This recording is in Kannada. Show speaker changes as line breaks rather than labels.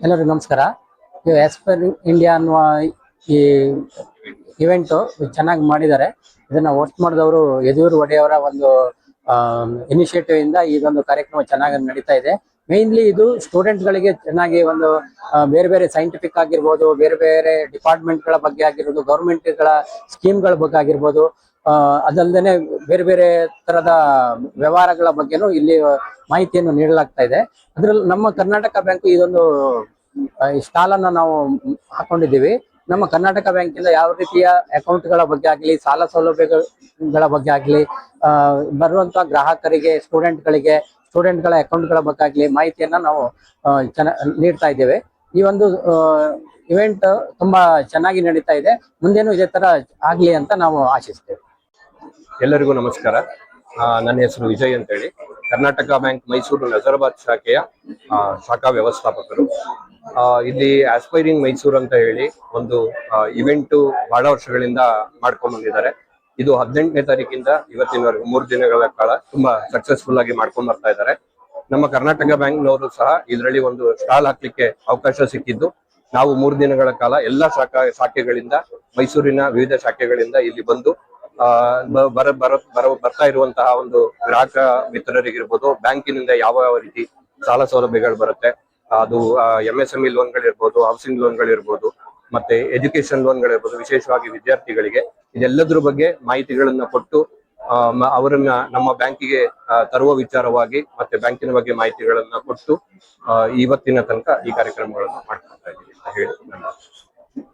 ಎಲ್ಲರಿಗೂ ನಮಸ್ಕಾರ. ಇದು ಆಸ್ಪೈರ್ ಇಂಡಿಯಾ ಅನ್ನುವ ಈ ಇವೆಂಟು ಚೆನ್ನಾಗಿ ಮಾಡಿದ್ದಾರೆ. ಇದನ್ನ ಹೋಸ್ಟ್ ಮಾಡಿದವರು ಯದುವೀರ್ ಒಡೆಯವರ ಒಂದು ಇನಿಷಿಯೇಟಿವ್ ಇಂದ ಇದೊಂದು ಕಾರ್ಯಕ್ರಮ ಚೆನ್ನಾಗಿ ನಡೀತಾ ಇದೆ. ಮೇನ್ಲಿ ಇದು ಸ್ಟೂಡೆಂಟ್ಗಳಿಗೆ ಚೆನ್ನಾಗಿ ಒಂದು ಬೇರೆ ಬೇರೆ ಸೈಂಟಿಫಿಕ್ ಆಗಿರ್ಬೋದು, ಬೇರೆ ಬೇರೆ ಡಿಪಾರ್ಟ್ಮೆಂಟ್ಗಳ ಬಗ್ಗೆ ಆಗಿರ್ಬೋದು, ಗೌರ್ಮೆಂಟ್ಗಳ ಸ್ಕೀಮ್ಗಳ ಬಗ್ಗೆ ಆಗಿರ್ಬೋದು, ಅದಲ್ಲದೆ ಬೇರೆ ಬೇರೆ ತರದ ವ್ಯವಹಾರಗಳ ಬಗ್ಗೆನೂ ಇಲ್ಲಿ ಮಾಹಿತಿಯನ್ನು ನೀಡಲಾಗ್ತಾ ಇದೆ. ಅದ್ರಲ್ಲಿ ನಮ್ಮ ಕರ್ನಾಟಕ ಬ್ಯಾಂಕ್ ಇದೊಂದು ಸ್ಟಾಲ್ ಅನ್ನ ನಾವು ಹಾಕೊಂಡಿದ್ದೀವಿ. ನಮ್ಮ ಕರ್ನಾಟಕ ಬ್ಯಾಂಕಿಂದ ಯಾವ ರೀತಿಯ ಅಕೌಂಟ್ಗಳ ಬಗ್ಗೆ ಆಗಲಿ, ಸಾಲ ಸೌಲಭ್ಯಗಳ ಬಗ್ಗೆ ಆಗಲಿ, ಬರುವಂತಹ ಗ್ರಾಹಕರಿಗೆ, ಸ್ಟೂಡೆಂಟ್ಗಳ ಅಕೌಂಟ್ಗಳ ಬಗ್ಗೆ ಆಗಲಿ ಮಾಹಿತಿಯನ್ನ ನಾವು ನೀಡ್ತಾ ಇದ್ದೇವೆ. ಈ ಒಂದು ಇವೆಂಟ್ ತುಂಬಾ ಚೆನ್ನಾಗಿ ನಡೀತಾ ಇದೆ. ಮುಂದೇನು ಇದೇ ತರ ಆಗ್ಲಿ ಅಂತ ನಾವು ಆಶಿಸ್ತೇವೆ.
ಎಲ್ಲರಿಗೂ ನಮಸ್ಕಾರ. ನನ್ನ ಹೆಸರು ವಿಜಯ್ ಅಂತ ಹೇಳಿ, ಕರ್ನಾಟಕ ಬ್ಯಾಂಕ್ ಮೈಸೂರು ನಜರಾಬಾದ್ ಶಾಖೆಯ ಶಾಖಾ ವ್ಯವಸ್ಥಾಪಕರು. ಇಲ್ಲಿ ಆಸ್ಪೈರಿಂಗ್ ಮೈಸೂರು ಅಂತ ಹೇಳಿ ಒಂದು ಇವೆಂಟು ಬಹಳ ವರ್ಷಗಳಿಂದ ಮಾಡ್ಕೊಂಡು ಬಂದಿದ್ದಾರೆ. ಇದು 18ನೇ ತಾರೀಕಿಂದ ಇವತ್ತಿನವರೆಗೂ 3 ದಿನಗಳ ಕಾಲ ತುಂಬಾ ಸಕ್ಸಸ್ಫುಲ್ ಆಗಿ ಮಾಡ್ಕೊಂಡು ಬರ್ತಾ ಇದ್ದಾರೆ. ನಮ್ಮ ಕರ್ನಾಟಕ ಬ್ಯಾಂಕ್ನವರು ಸಹ ಇದರಲ್ಲಿ ಒಂದು ಸ್ಟಾಲ್ ಹಾಕ್ಲಿಕ್ಕೆ ಅವಕಾಶ ಸಿಕ್ಕಿದ್ದು, ನಾವು 3 ದಿನಗಳ ಕಾಲ ಎಲ್ಲಾ ಶಾಖೆಗಳಿಂದ, ಮೈಸೂರಿನ ವಿವಿಧ ಶಾಖೆಗಳಿಂದ ಇಲ್ಲಿ ಬಂದು ಬರ್ತಾ ಇರುವಂತಹ ಒಂದು ಗ್ರಾಹಕ ಮಿತ್ರರಿಗಿರ್ಬೋದು, ಬ್ಯಾಂಕಿನಿಂದ ಯಾವ ರೀತಿ ಸಾಲ ಸೌಲಭ್ಯಗಳು ಬರುತ್ತೆ, ಅದು MSME ಲೋನ್ಗಳಿರ್ಬೋದು, ಹೌಸಿಂಗ್ ಲೋನ್ಗಳಿರ್ಬೋದು, ಮತ್ತೆ ಎಜುಕೇಶನ್ ಲೋನ್ಗಳಿರ್ಬೋದು, ವಿಶೇಷವಾಗಿ ವಿದ್ಯಾರ್ಥಿಗಳಿಗೆ ಇದೆಲ್ಲದ್ರ ಬಗ್ಗೆ ಮಾಹಿತಿಗಳನ್ನ ಕೊಟ್ಟು ಅವರನ್ನ ನಮ್ಮ ಬ್ಯಾಂಕಿಗೆ ತರುವ ವಿಚಾರವಾಗಿ ಮತ್ತೆ ಬ್ಯಾಂಕಿನ ಬಗ್ಗೆ ಮಾಹಿತಿಗಳನ್ನ ಕೊಟ್ಟು ಇವತ್ತಿನ ತನಕ ಈ ಕಾರ್ಯಕ್ರಮಗಳನ್ನು ಮಾಡ್ಕೊಳ್ತಾ ಇದ್ದೀವಿ ಅಂತ ಹೇಳಿ